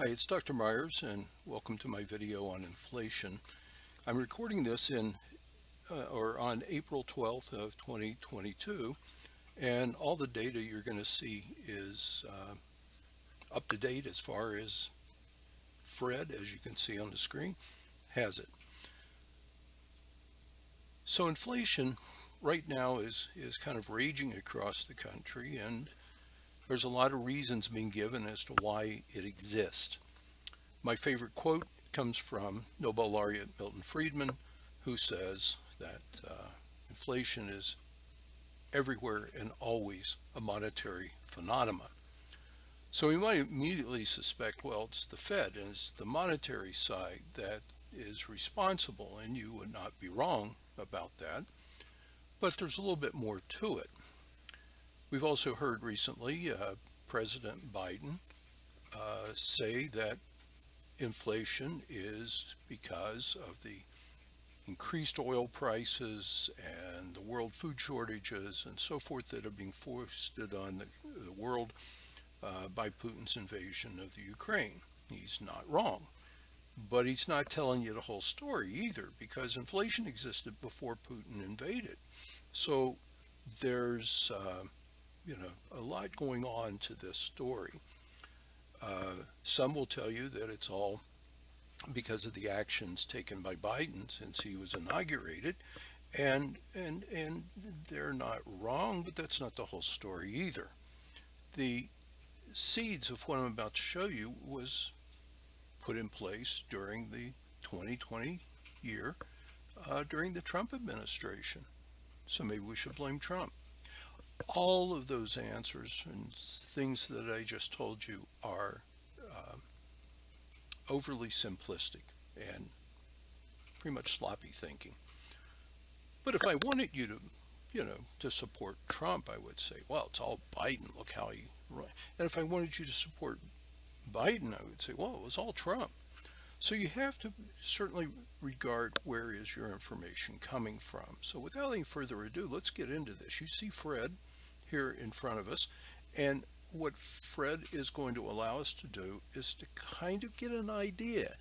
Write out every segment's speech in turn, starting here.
Hi, it's Dr. Myers, and welcome to my video on inflation. I'm recording this on April 12th of 2022, and all the data you're going to see is up to date as far as Fred, as you can see on the screen, has it. So inflation right now is kind of raging across the country, and there's a lot of reasons being given as to why it exists. My favorite quote comes from Nobel laureate Milton Friedman, who says that inflation is everywhere and always a monetary phenomenon. So we might immediately suspect, well, it's the Fed and it's the monetary side that is responsible, and you would not be wrong about that. But there's a little bit more to it. We've also heard recently President Biden say that inflation is because of the increased oil prices and the world food shortages and so forth that are being foisted on the world by Putin's invasion of the Ukraine. He's not wrong, but he's not telling you the whole story either, because inflation existed before Putin invaded. So there's a lot going on to this story. Some will tell you that it's all because of the actions taken by Biden since he was inaugurated, and they're not wrong, but that's not the whole story either. The seeds of what I'm about to show you was put in place during the 2020 year during the Trump administration. So maybe we should blame Trump. All of those answers and things that I just told you are overly simplistic and pretty much sloppy thinking. But if I wanted you to support Trump, I would say, well, it's all Biden. Look how he run. And if I wanted you to support Biden, I would say, well, it was all Trump. So you have to certainly regard where is your information coming from. So without any further ado, let's get into this. You see Fred here in front of us, and what Fred is going to allow us to do is to kind of get an idea.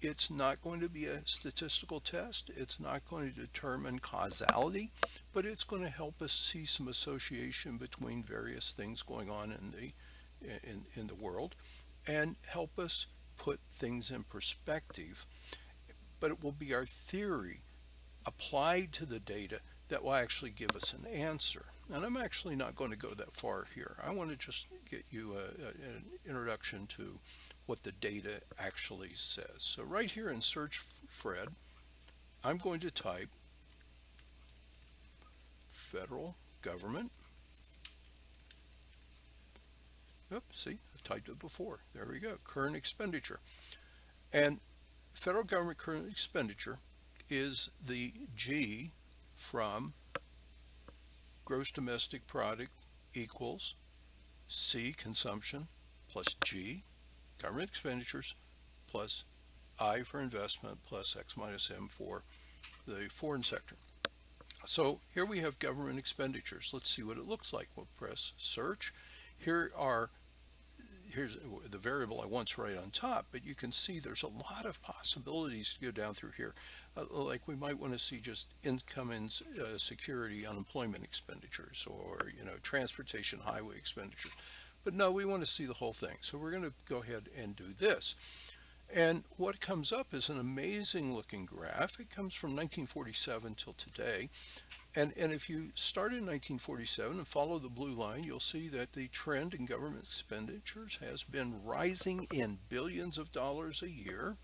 It's not going to be a statistical test. It's not going to determine causality, but it's going to help us see some association between various things going on in the world and help us put things in perspective. But it will be our theory applied to the data that will actually give us an answer. And I'm actually not going to go that far here. I want to just get you an introduction to what the data actually says. So right here in Search Fred, I'm going to type federal government. Oops, see, I've typed it before. There we go, current expenditure. And federal government current expenditure is the G from gross domestic product equals C, consumption, plus G, government expenditures, plus I for investment, plus X minus M for the foreign sector. So here we have government expenditures. Let's see what it looks like. We'll press search. Here's the variable I want's right on top, but you can see there's a lot of possibilities to go down through here. Like we might want to see just income and security unemployment expenditures, or transportation highway expenditures. But no, we want to see the whole thing. So we're going to go ahead and do this. And what comes up is an amazing looking graph. It comes from 1947 till today. And if you start in 1947 and follow the blue line, you'll see that the trend in government expenditures has been rising in billions of dollars a year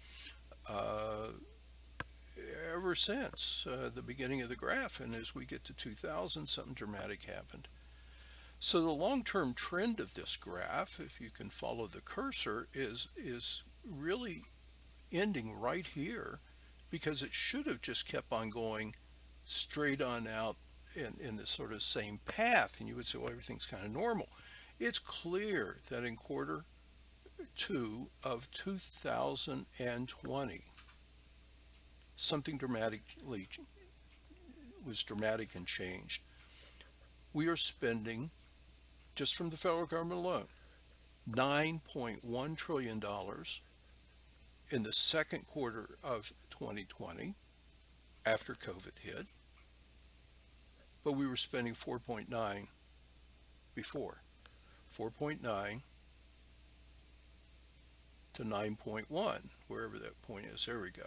ever since the beginning of the graph. And as we get to 2000, something dramatic happened. So the long-term trend of this graph, if you can follow the cursor, is really ending right here, because it should have just kept on going straight on out in this sort of same path, and you would say, well, everything's kind of normal. It's clear that in quarter 2 of 2020, something was dramatic and changed. We are spending, just from the federal government alone, $9.1 trillion in the second quarter of 2020 after COVID hit, but we were spending 4.9 before. 4.9 to 9.1, wherever that point is. There we go.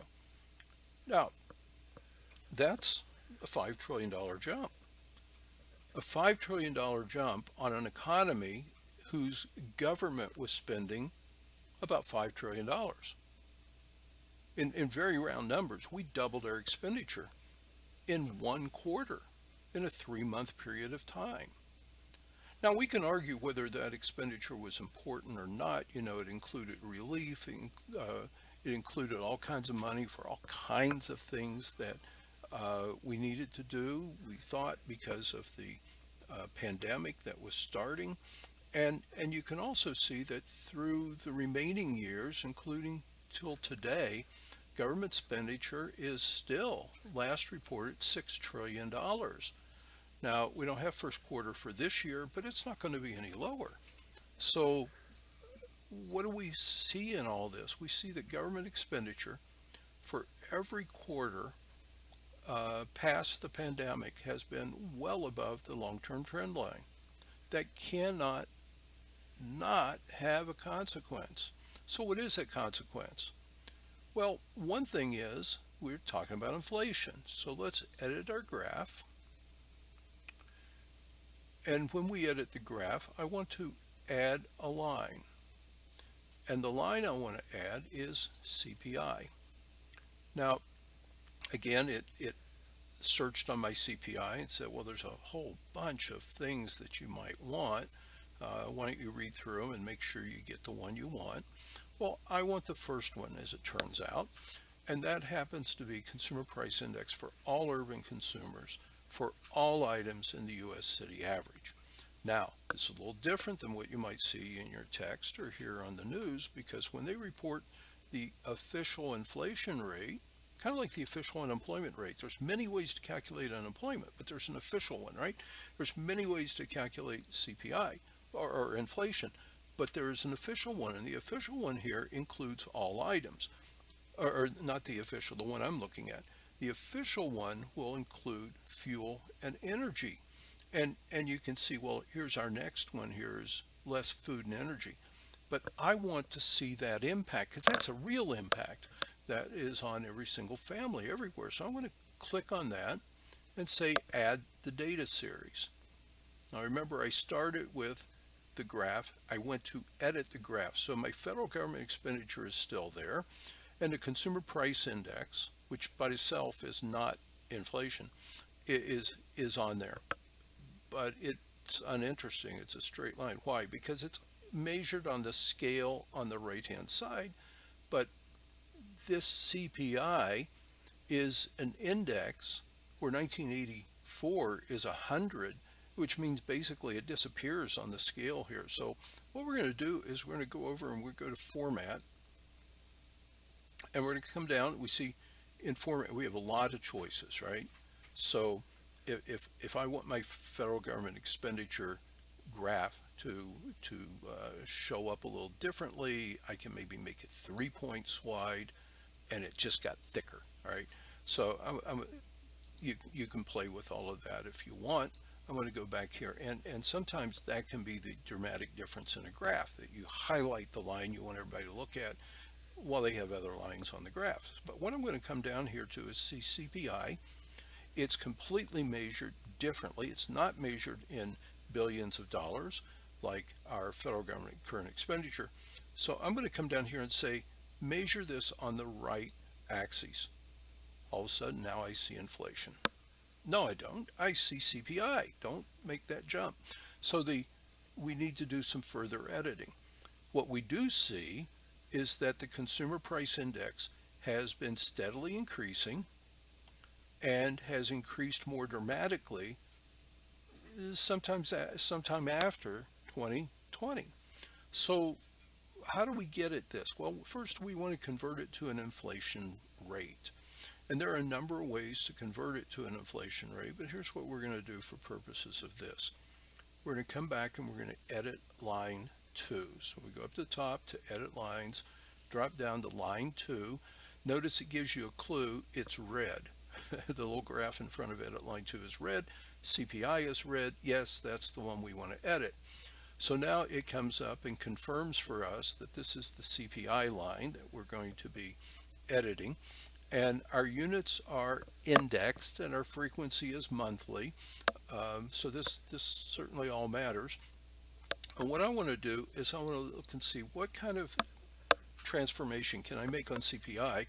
Now, that's a $5 trillion jump. A $5 trillion jump on an economy whose government was spending about $5 trillion. In very round numbers, we doubled our expenditure in one quarter in a 3-month period of time. Now, we can argue whether that expenditure was important or not. It included relief, it included all kinds of money for all kinds of things that we needed to do, we thought, because of the pandemic that was starting. And you can also see that through the remaining years, including till today, government expenditure is still, last reported, $6 trillion. Now, we don't have first quarter for this year, but it's not going to be any lower. So what do we see in all this? We see that government expenditure for every quarter past the pandemic has been well above the long-term trend line. That cannot not have a consequence. So what is that consequence? Well, one thing is we're talking about inflation. So let's edit our graph. And when we edit the graph, I want to add a line. And the line I want to add is CPI. Now, again, it searched on my CPI and said, well, there's a whole bunch of things that you might want. Why don't you read through them and make sure you get the one you want? Well, I want the first one, as it turns out, and that happens to be Consumer Price Index for all urban consumers for all items in the U.S. city average. Now, it's a little different than what you might see in your text or hear on the news, because when they report the official inflation rate, kind of like the official unemployment rate, there's many ways to calculate unemployment, but there's an official one, right? There's many ways to calculate CPI or inflation, but there is an official one, and the official one here includes all items, or not the official, the one I'm looking at. The official one will include fuel and energy. And you can see, well, here's our next one here is less food and energy. But I want to see that impact, because that's a real impact that is on every single family everywhere. So I'm going to click on that and say add the data series. Now remember, I started with the graph. I went to edit the graph. So my federal government expenditure is still there. And the Consumer Price Index, which by itself is not inflation, is on there. But it's uninteresting. It's a straight line. Why? Because it's measured on the scale on the right-hand side. But this CPI is an index where 1984 is 100, which means basically it disappears on the scale here. So what we're going to do is we're going to go over and we're going to go to Format. And we're going to come down. We see in format, we have a lot of choices, right? So if I want my federal government expenditure graph to show up a little differently, I can maybe make it 3 points wide, and it just got thicker, all right? So you can play with all of that if you want. I'm going to go back here, and sometimes that can be the dramatic difference in a graph, that you highlight the line you want everybody to look at while they have other lines on the graph. But what I'm going to come down here to is see CPI. It's completely measured differently. It's not measured in billions of dollars like our federal government current expenditure. So I'm going to come down here and say, measure this on the right axis. All of a sudden, now I see inflation. No, I don't. I see CPI. Don't make that jump. So we need to do some further editing. What we do see is that the Consumer Price Index has been steadily increasing and has increased more dramatically sometime after 2020. So how do we get at this? Well, first we want to convert it to an inflation rate. And there are a number of ways to convert it to an inflation rate, but here's what we're going to do for purposes of this. We're going to come back and we're going to edit line 2. So we go up to the top to edit lines, drop down to line 2. Notice it gives you a clue, it's red. The little graph in front of edit line 2 is red, CPI is red. Yes, that's the one we want to edit. So now it comes up and confirms for us that this is the CPI line that we're going to be editing. And our units are indexed and our frequency is monthly. So this certainly all matters. And what I want to do is I want to look and see what kind of transformation can I make on CPI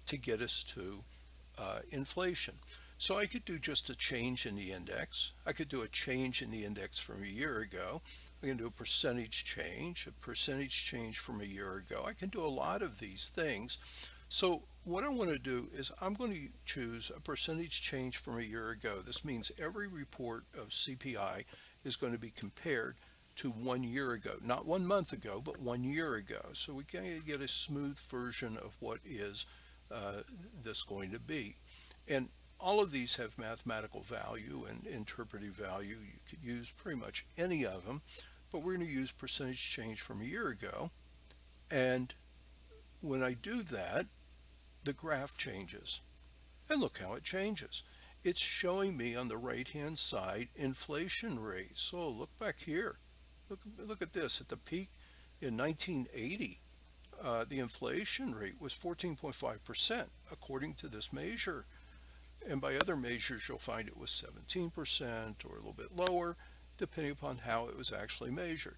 to get us to inflation. So I could do just a change in the index. I could do a change in the index from a year ago. I can do a percentage change from a year ago. I can do a lot of these things. So what I want to do is I'm going to choose a percentage change from a year ago. This means every report of CPI is going to be compared to 1 year ago, not 1 month ago, but 1 year ago. So we can get a smooth version of what is this going to be. And all of these have mathematical value and interpretive value. You could use pretty much any of them, but we're going to use percentage change from a year ago. And when I do that, the graph changes. And look how it changes. It's showing me on the right-hand side inflation rates. So look back here. Look at this. At the peak in 1980, the inflation rate was 14.5% according to this measure. And by other measures, you'll find it was 17% or a little bit lower, depending upon how it was actually measured.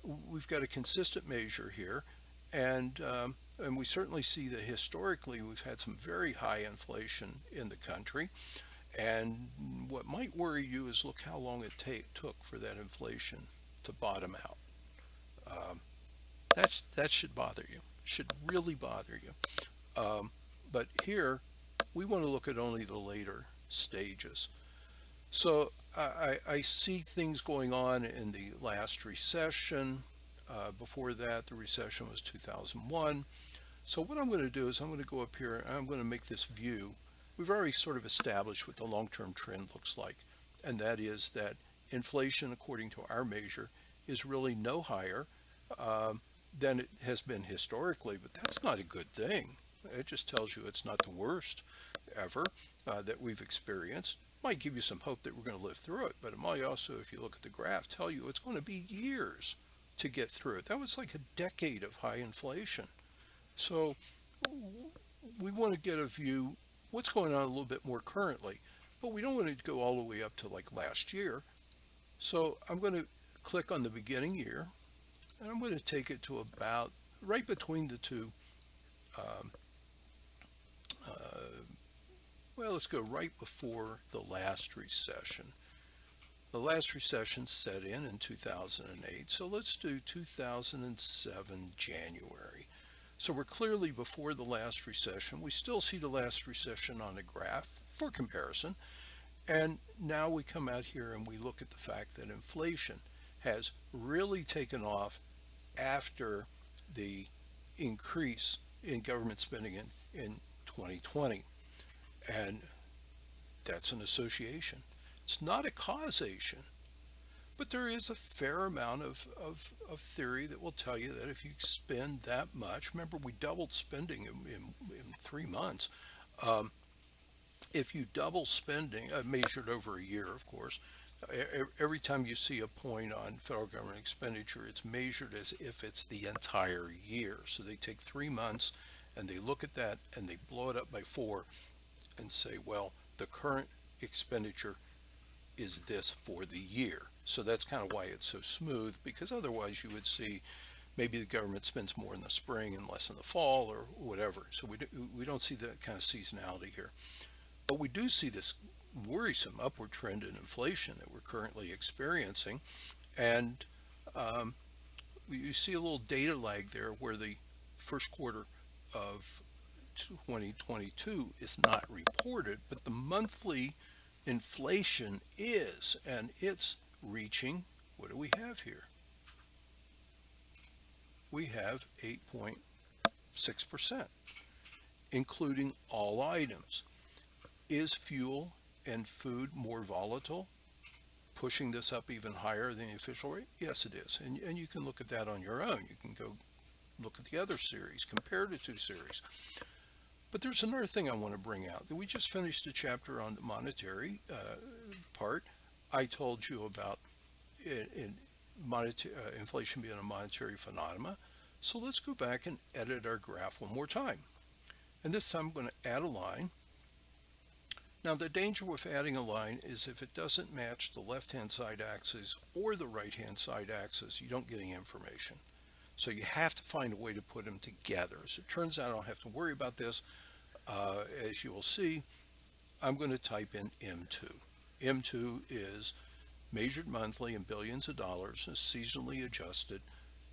We've got a consistent measure here, and we certainly see that historically we've had some very high inflation in the country. And what might worry you is look how long it took for that inflation to bottom out. That should bother you. Should really bother you. But here we want to look at only the later stages. So I see things going on in the last recession. Before that, the recession was 2001. So what I'm going to do is I'm going to go up here and I'm going to make this view. We've already sort of established what the long-term trend looks like, and that is that inflation, according to our measure, is really no higher than it has been historically, but that's not a good thing. It just tells you it's not the worst ever that we've experienced. It might give you some hope that we're going to live through it, but it might also, if you look at the graph, tell you it's going to be years to get through it. That was like a decade of high inflation. So we want to get a view what's going on a little bit more currently, but we don't want to go all the way up to like last year. So I'm going to click on the beginning year, and I'm going to take it to about right between the two. Well, let's go right before the last recession. The last recession set in 2008, so let's do 2007 January. So we're clearly before the last recession. We still see the last recession on a graph for comparison. And now we come out here and we look at the fact that inflation has really taken off after the increase in government spending in 2020. And that's an association. It's not a causation, but there is a fair amount of theory that will tell you that if you spend that much, remember we doubled spending in 3 months. If you double spending, measured over a year, of course, every time you see a point on federal government expenditure, it's measured as if it's the entire year. So they take 3 months and they look at that and they blow it up by 4 and say, well, the current expenditure is this for the year. So that's kind of why it's so smooth, because otherwise you would see maybe the government spends more in the spring and less in the fall or whatever. So we don't see that kind of seasonality here. But we do see this worrisome upward trend in inflation that we're currently experiencing. And you see a little data lag there where the first quarter of 2022 is not reported, but the monthly inflation is, and it's reaching, what do we have here? We have 8.6%, including all items. Is fuel and food more volatile? pushing this up even higher than the official rate? Yes, it is. And you can look at that on your own. You can go look at the other series, compare the two series. But there's another thing I want to bring out. We just finished a chapter on the monetary part. I told you about inflation being a monetary phenomenon. So let's go back and edit our graph one more time. And this time I'm going to add a line. Now the danger with adding a line is if it doesn't match the left-hand side axis or the right-hand side axis, you don't get any information. So you have to find a way to put them together. As it turns out, I don't have to worry about this. As you will see, I'm going to type in M2. M2 is measured monthly in billions of dollars, is seasonally adjusted.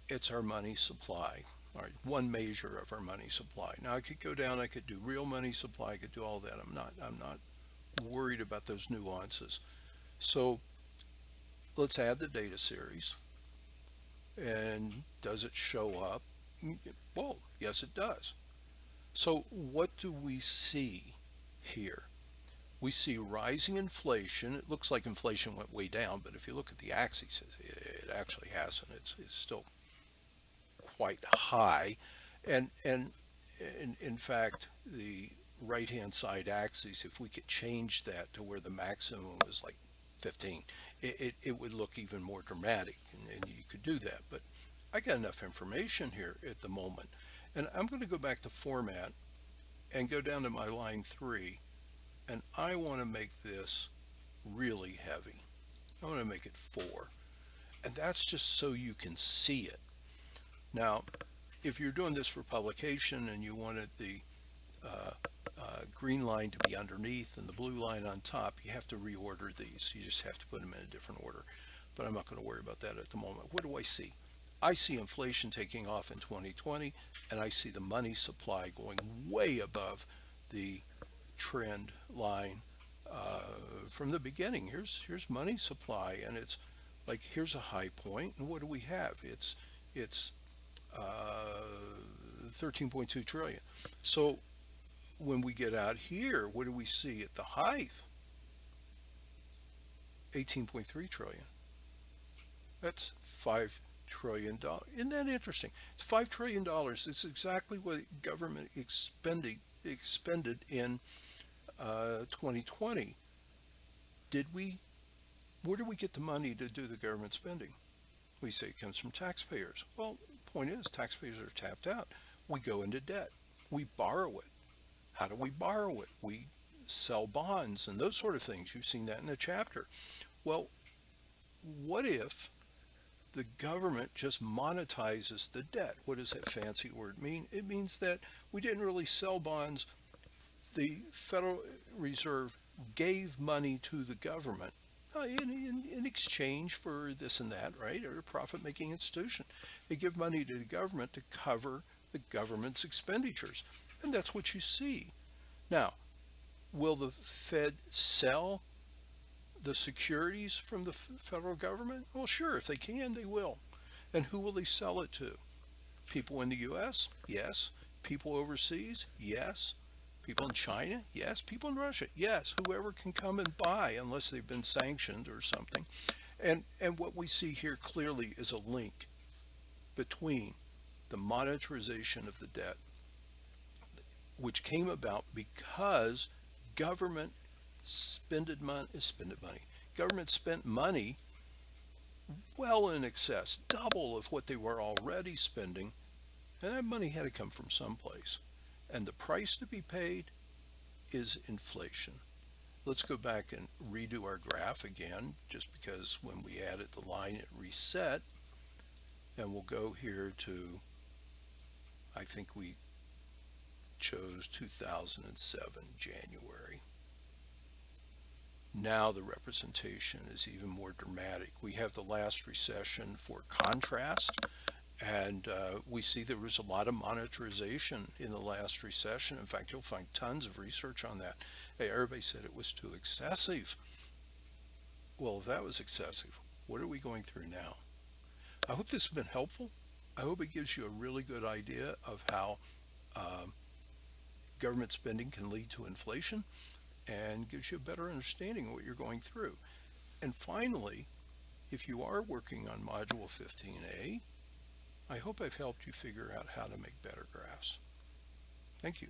It's our money supply. All right, one measure of our money supply. Now I could go down, I could do real money supply, I could do all that. I'm not worried about those nuances. So let's add the data series. And does it show up? Well, yes, it does. So what do we see here? We see rising inflation. It looks like inflation went way down, but if you look at the axes, it actually hasn't. It's still quite high. And in fact, the right-hand side axis, if we could change that to where the maximum was like 15, it would look even more dramatic, and you could do that. But I got enough information here at the moment. And I'm going to go back to format and go down to my line 3, and I want to make this really heavy. I want to make it 4. And that's just so you can see it. Now, if you're doing this for publication and you wanted the green line to be underneath and the blue line on top, you have to reorder these. You just have to put them in a different order. But I'm not going to worry about that at the moment. What do I see? I see inflation taking off in 2020, and I see the money supply going way above the trend line from the beginning. Here's money supply, and it's like here's a high point, and what do we have? It's 13.2 trillion. So when we get out here, what do we see at the height? 18.3 trillion. That's $5 trillion. Isn't that interesting? It's $5 trillion. It's exactly what government expended in 2020. Where do we get the money to do the government spending? We say it comes from taxpayers. Well, the point is taxpayers are tapped out. We go into debt. We borrow it. How do we borrow it? We sell bonds and those sort of things. You've seen that in the chapter. Well, what if the government just monetizes the debt? What does that fancy word mean? It means that we didn't really sell bonds. The Federal Reserve gave money to the government in exchange for this and that, right? Or a profit-making institution. They give money to the government to cover the government's expenditures. And that's what you see. Now, will the Fed sell the securities from the federal government? Well, sure, if they can, they will. And who will they sell it to? People in the U.S.? Yes. People overseas? Yes. People in China? Yes. People in Russia? Yes. Whoever can come and buy, unless they've been sanctioned or something. And what we see here clearly is a link between the monetarization of the debt, which came about because government Government spent money well in excess, double of what they were already spending, and that money had to come from someplace. And the price to be paid is inflation. Let's go back and redo our graph again, just because when we added the line, it reset. And we'll go here to, I think we chose 2007, January. Now the representation is even more dramatic. We have the last recession for contrast, and we see there was a lot of monetarization in the last recession. In fact, you'll find tons of research on that. Hey, everybody said it was too excessive. Well, if that was excessive, what are we going through now? I hope this has been helpful. I hope it gives you a really good idea of how government spending can lead to inflation, and gives you a better understanding of what you're going through. And finally, if you are working on Module 15A, I hope I've helped you figure out how to make better graphs. Thank you.